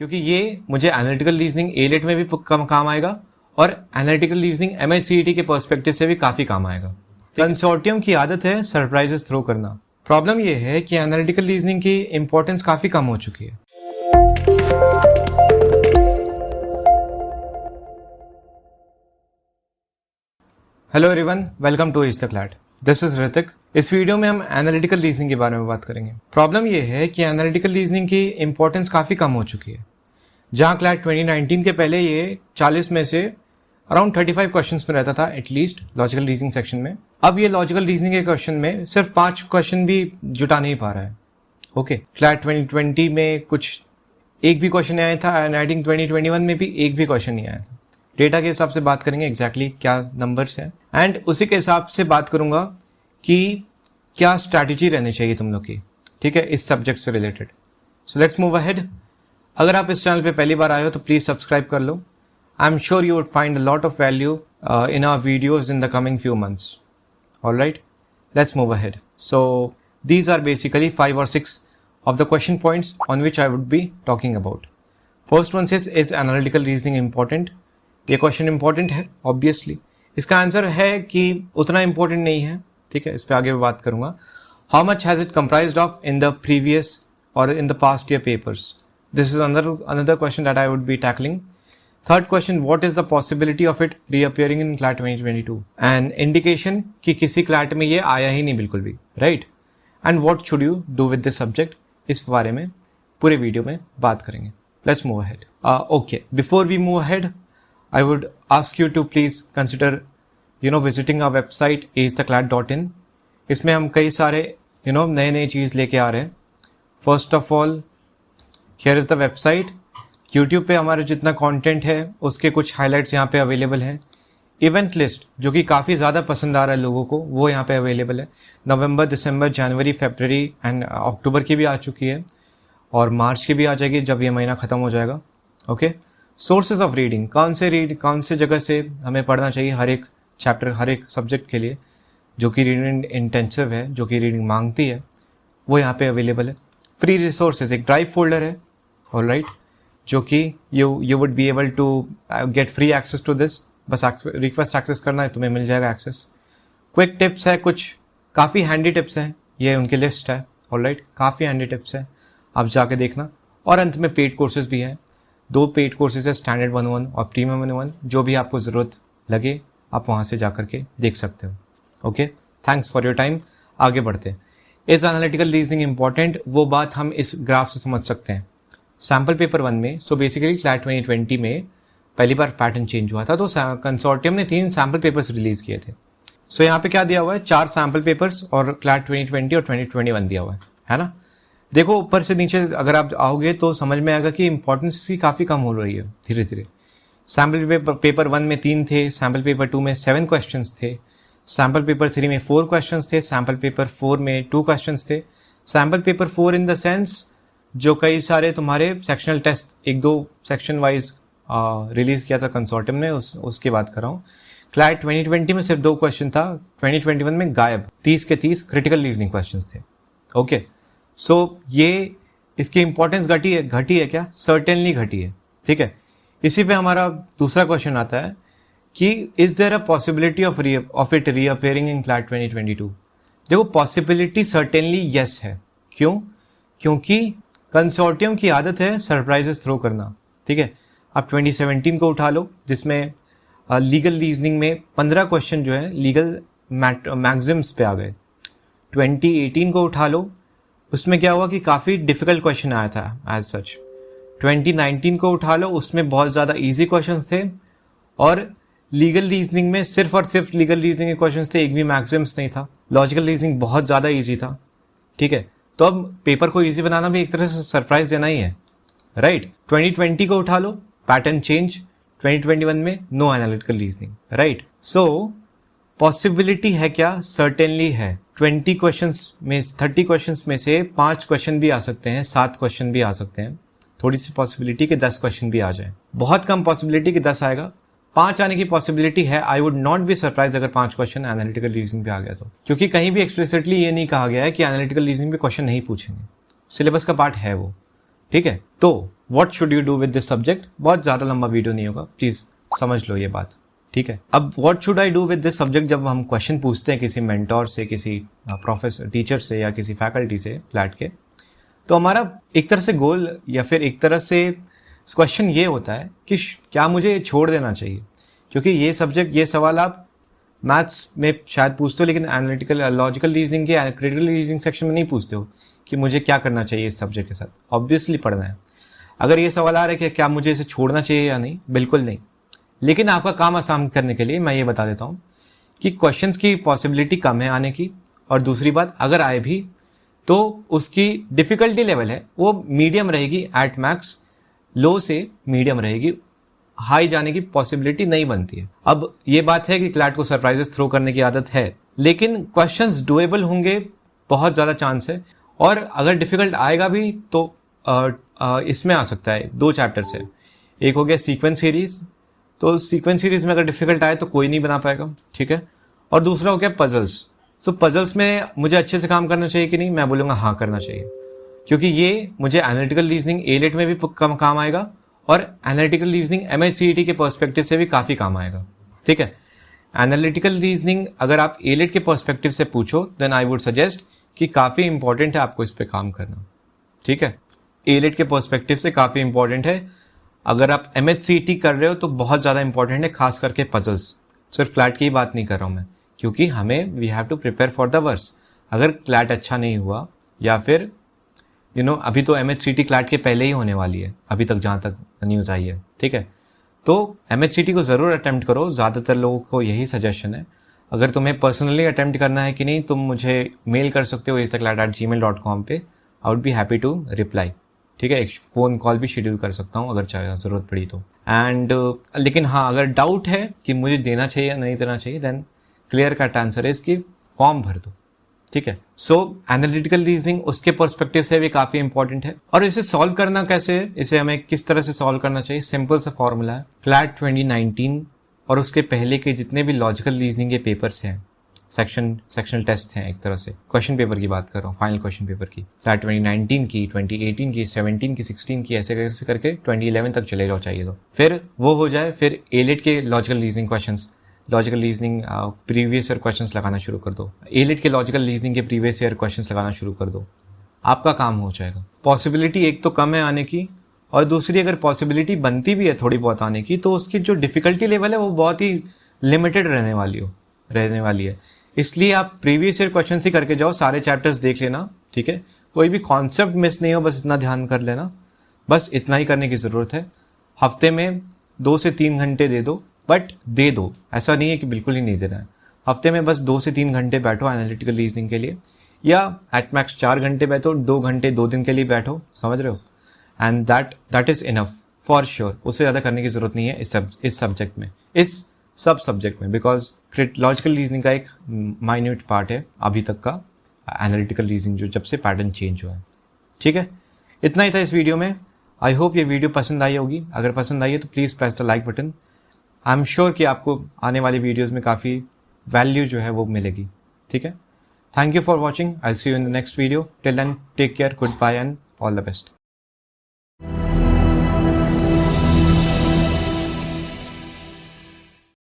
क्योंकि ये मुझे एनालिटिकल रीजनिंग ए लेट में भी काम आएगा और एनालिटिकल रीजनिंग एमएससीईटी के पर्सपेक्टिव से भी काफ़ी काम आएगा। कंसोर्टियम की आदत है सरप्राइजेस थ्रो करना। प्रॉब्लम ये है कि एनालिटिकल रीजनिंग की इंपॉर्टेंस काफ़ी कम हो चुकी है। Hello everyone, welcome two is the CLAT. This is Hrithik. इस वीडियो में हम एनालिटिकल रीजनिंग के बारे में बात करेंगे। प्रॉब्लम ये है कि एनालिटिकल रीजनिंग की इंपॉर्टेंस काफ़ी कम हो चुकी है। जहाँ क्लैट 2019 के पहले ये 40 में से अराउंड 35 क्वेश्चंस में रहता था एटलीस्ट लॉजिकल रीजनिंग सेक्शन में। अब ये लॉजिकल रीजनिंग के क्वेश्चन में सिर्फ 5 क्वेश्चन भी जुटा नहीं पा रहा है। ओके, क्लैट 2020 में कुछ एक भी क्वेश्चन नहीं आया था एंड आई थिंक 2021 में भी एक भी क्वेश्चन नहीं आया था। डेटा के हिसाब से बात करेंगे एग्जैक्टली क्या नंबर्स हैं एंड उसी के हिसाब से बात करूंगा कि क्या स्ट्रैटेजी रहनी चाहिए तुम लोग की, ठीक है, इस सब्जेक्ट से related. So let's move ahead. अगर आप इस चैनल पे पहली बार आए हो तो प्लीज सब्सक्राइब कर लो। I'm sure you would find a lot of value in our videos in the coming few months. Alright, let's move ahead. So these are basically 5 or 6 of the question points on which I would be talking about. First one says, is analytical reasoning important? ये question important है obviously. इसका answer है कि उतना important नहीं है, ठीक है, इस पे आगे मैं बात करूंगा। How much has it comprised of in the previous और in the past year papers? This is another question that I would be tackling. Third question, what is the possibility of it reappearing in CLAT 2022? An indication कि किसी CLAT में ये आया ही नहीं बिल्कुल भी, right? And what should you do with this subject? इस बारे में पूरे वीडियो में बात करेंगे। Let's move ahead. Okay, before we move ahead, I would ask you to please consider, visiting our website istheclad.in. इसमें हम कई सारे, नए चीज़ लेके आ रहे हैं। First of all, here is the website. YouTube पे हमारे जितना कंटेंट है उसके कुछ हाइलाइट्स यहाँ पे अवेलेबल हैं। इवेंट लिस्ट जो कि काफ़ी ज़्यादा पसंद आ रहा है लोगों को, वो यहाँ पे अवेलेबल है। नवंबर, दिसंबर, जनवरी, फरवरी एंड अक्टूबर की भी आ चुकी है और मार्च की भी आ जाएगी जब ये महीना ख़त्म हो जाएगा। ओके, सोर्सेज ऑफ रीडिंग, कौन से जगह से हमें पढ़ना चाहिए हर एक चैप्टर, हर एक सब्जेक्ट के लिए जो कि रीडिंग इंटेंसिव है, जो कि रीडिंग मांगती है, वो यहाँ पे अवेलेबल है। फ्री रिसोर्सेज, एक ड्राइव फोल्डर है, ऑलराइट, जो कि you would be able to get free access to this. बस रिक्वेस्ट एक्सेस करना है, तुम्हें मिल जाएगा एक्सेस। क्विक टिप्स है, कुछ काफ़ी हैंडी टिप्स हैं, ये उनकी लिस्ट है, ऑलराइट, काफ़ी हैंडी टिप्स है, आप जाके देखना। और अंत में पेड कोर्सेज भी हैं, 2 पेड कोर्सेज है, स्टैंडर्ड 101 और प्रीमियम 101। जो भी आपको ज़रूरत लगे आप वहाँ से जा करके देख सकते हो। Okay, thanks for your time. आगे बढ़ते हैं। Is analytical reasoning important? वो बात हम इस ग्राफ से समझ सकते हैं। सैम्पल पेपर 1 में, सो बेसिकली क्लैट 2020 में पहली बार पैटर्न चेंज हुआ था, तो कंसोर्टियम ने 3 सैम्पल पेपर्स रिलीज किए थे। सो यहाँ पे क्या दिया हुआ है, 4 सैम्पल पेपर्स और क्लैट 2020 और 2021 दिया हुआ है ना। देखो ऊपर से नीचे अगर आप आओगे तो समझ में आएगा कि इंपॉर्टेंस इसकी काफ़ी कम हो रही है धीरे धीरे। सैम्पल पेपर 1 में 3 थे, सैम्पल पेपर 2 में 7 क्वेश्चंस थे, सैम्पल पेपर 3 में 4 क्वेश्चंस थे, सैम्पल पेपर 4 में 2 क्वेश्चंस थे। Sample paper 4 in the sense जो कई सारे तुम्हारे sectional test 1-2 section wise release किया था कंसोर्टियम ने, उसकी बात कर रहा हूँ। क्लैट 2020 में सिर्फ 2 क्वेश्चन था, 2021 में गायब 30 के 30 क्रिटिकल रीजनिंग क्वेश्चंस थे। ओके, सो ये इसकी इंपॉर्टेंस घटी है क्या? सर्टेनली घटी है, ठीक है। इसी पे हमारा दूसरा क्वेश्चन आता है कि is there a possibility of it reappearing in CLAT 2022? देखो पॉसिबिलिटी सर्टेनली यस है। क्यों? क्योंकि कंसोर्टियम की आदत है सरप्राइजेस थ्रो करना, ठीक है। आप 2017 को उठा लो जिसमें लीगल रीजनिंग में 15 क्वेश्चन जो है लीगल मैक्सिम्स पे आ गए। 2018 को उठा लो, उसमें क्या हुआ कि काफ़ी डिफिकल्ट क्वेश्चन आया था एज सच। 2019 को उठा लो, उसमें बहुत ज़्यादा इजी क्वेश्चंस थे और लीगल रीजनिंग में सिर्फ और सिर्फ लीगल रीजनिंग के क्वेश्चंस थे, एक भी मैक्सिम्स नहीं था। लॉजिकल रीजनिंग बहुत ज़्यादा इजी था, ठीक है। तो अब पेपर को इजी बनाना भी एक तरह से सरप्राइज देना ही है, राइट। 2020 को उठा लो, पैटर्न चेंज, 2021 में नो एनालिटिकल रीजनिंग, राइट। सो पॉसिबिलिटी है क्या? सर्टेनली है। 20 क्वेश्चंस में 30 क्वेश्चंस में से 5 क्वेश्चन भी आ सकते हैं, 7 क्वेश्चन भी आ सकते हैं। थोड़ी सी पॉसिबिलिटी कि 10 क्वेश्चन भी आ जाए, बहुत कम पॉसिबिलिटी कि 10 आएगा। 5 आने की पॉसिबिलिटी है। I would not be surprise अगर 5 क्वेश्चन एनालिटिकल रीजनिंग पे आ गया तो, क्योंकि कहीं भी एक्सप्लिसिटली ये नहीं कहा गया है कि एनालिटिकल रीजनिंग पे क्वेश्चन नहीं पूछेंगे, सिलेबस का पार्ट है वो, ठीक है। तो what should you do with this subject, बहुत ज़्यादा लंबा वीडियो नहीं होगा, प्लीज़ समझ लो ये बात, ठीक है। अब what should I do with this subject जब हम क्वेश्चन पूछते हैं किसी मेंटोर से, किसी प्रोफेसर टीचर से या किसी फैकल्टी से फ्लैट के, तो हमारा एक तरह से गोल या फिर एक तरह से क्वेश्चन ये होता है कि क्या मुझे छोड़ देना चाहिए, क्योंकि ये सब्जेक्ट, ये सवाल आप मैथ्स में शायद पूछते हो लेकिन एनालिटिकल लॉजिकल रीजनिंग के क्रिटिकल रीजनिंग सेक्शन में नहीं पूछते हो कि मुझे क्या करना चाहिए इस सब्जेक्ट के साथ। ऑब्वियसली पढ़ना है। अगर ये सवाल आ रहा है कि क्या मुझे इसे छोड़ना चाहिए या नहीं, बिल्कुल नहीं। लेकिन आपका काम आसान करने के लिए मैं ये बता देता हूँ कि क्वेश्चंस की पॉसिबिलिटी कम है आने की, और दूसरी बात अगर आए भी तो उसकी डिफिकल्टी लेवल है वो मीडियम रहेगी, एट मैक्स लो से मीडियम रहेगी, हाई जाने की पॉसिबिलिटी नहीं बनती है। अब ये बात है कि क्लैट को सरप्राइजेस थ्रो करने की आदत है, लेकिन क्वेश्चंस डुएबल होंगे, बहुत ज़्यादा चांस है। और अगर डिफिकल्ट आएगा भी तो इसमें आ सकता है 2 चैप्टर से। एक हो गया सीक्वेंस सीरीज, तो सीक्वेंस सीरीज में अगर डिफिकल्ट आए तो कोई नहीं बना पाएगा, ठीक है। और दूसरा हो गया पजल्स। सो पजल्स में मुझे अच्छे से काम करना चाहिए कि नहीं, मैं बोलूँगा हाँ करना चाहिए, क्योंकि ये मुझे एनालिटिकल रीजनिंग ए-लेट में भी काम आएगा और एनालिटिकल रीजनिंग MHCET के पर्सपेक्टिव से भी काफ़ी काम आएगा, ठीक है। एनालिटिकल रीजनिंग अगर आप ए-लेट के पर्सपेक्टिव से पूछो देन आई वुड सजेस्ट कि काफ़ी इंपॉर्टेंट है आपको इस पे काम करना, ठीक है। ए-लेट के पर्सपेक्टिव से काफ़ी इंपॉर्टेंट है। अगर आप MHCET कर रहे हो तो बहुत ज़्यादा इंपॉर्टेंट है, खास करके पजल्स। सिर्फ फ्लैट की ही बात नहीं कर रहा हूँ मैं, क्योंकि हमें we have to prepare for the worst. अगर क्लैट अच्छा नहीं हुआ या फिर अभी तो MHCET क्लैट के पहले ही होने वाली है, अभी तक जहाँ तक न्यूज़ आई है, ठीक है। तो MHCET को ज़रूर अटेम्प्ट करो, ज़्यादातर लोगों को यही सजेशन है। अगर तुम्हें पर्सनली अटेम्प्ट करना है कि नहीं, तुम मुझे मेल कर सकते हो istheclat@gmail.com पे। I would be happy to reply, ठीक है। एक फ़ोन कॉल भी शेड्यूल कर सकता हूँ अगर चाहे ज़रूरत पड़ी तो। एंड लेकिन हाँ, अगर डाउट है कि मुझे देना चाहिए या नहीं देना चाहिए, देन क्लियर कट आंसर है इसकी, फॉर्म भर दो, ठीक है। सो एनालिटिकल रीजनिंग उसके पर्सपेक्टिव से भी काफी इंपॉर्टेंट है। और इसे सॉल्व करना कैसे है, इसे हमें किस तरह से सॉल्व करना चाहिए, सिंपल सा फॉर्मूला है। क्लैट 2019 और उसके पहले के जितने भी लॉजिकल रीजनिंग के पेपर्स हैं, सेक्शनल टेस्ट हैं, एक तरह से क्वेश्चन पेपर की बात कर रहा हूँ, फाइनल क्वेश्चन पेपर की, क्लैट 2019 की, 2018 की, 17 की, 16 की, ऐसे करके 2011 तक चले जाओ चाहिए तो। फिर वो हो जाए, फिर ए-लेट के logical reasoning questions, logical reasoning previous year questions लगाना शुरू कर दो, ए-लेट के लॉजिकल रीजनिंग के प्रीवियस ईयर क्वेश्चंस लगाना शुरू कर दो, आपका काम हो जाएगा। पॉसिबिलिटी एक तो कम है आने की, और दूसरी अगर पॉसिबिलिटी बनती भी है थोड़ी बहुत आने की, तो उसकी जो डिफिकल्टी लेवल है वो बहुत ही लिमिटेड रहने वाली है। इसलिए आप प्रीवियस ईयर क्वेश्चन ही करके जाओ, सारे चैप्टर्स देख लेना, ठीक है। कोई भी कॉन्सेप्ट मिस नहीं हो, बस इतना ध्यान कर लेना, बस इतना ही करने की ज़रूरत है। हफ्ते में 2 से 3 घंटे दे दो, बट दे दो, ऐसा नहीं है कि बिल्कुल ही नहीं देना है। हफ्ते में बस 2 से 3 घंटे बैठो एनालिटिकल रीजनिंग के लिए, या एट मैक्स 4 घंटे बैठो, 2 घंटे 2 दिन के लिए बैठो, समझ रहे हो। And that is enough for sure. उससे ज़्यादा करने की ज़रूरत नहीं है इस सब्जेक्ट में, इस सब सब्जेक्ट में, बिकॉज लॉजिकल रीजनिंग का एक माइन्यूट पार्ट है अभी तक का एनालिटिकल रीजनिंग, जो जब से पैटर्न चेंज हुआ है, ठीक है। इतना ही था इस वीडियो में। आई होप ये वीडियो पसंद आई होगी। अगर पसंद आई है तो please press the like button. I am sure कि आपको आने वाली वीडियोज़ में काफ़ी वैल्यू जो है वो मिलेगी, ठीक है। Thank you for watching. I see you in the next video. Till then take care, goodbye and all the best.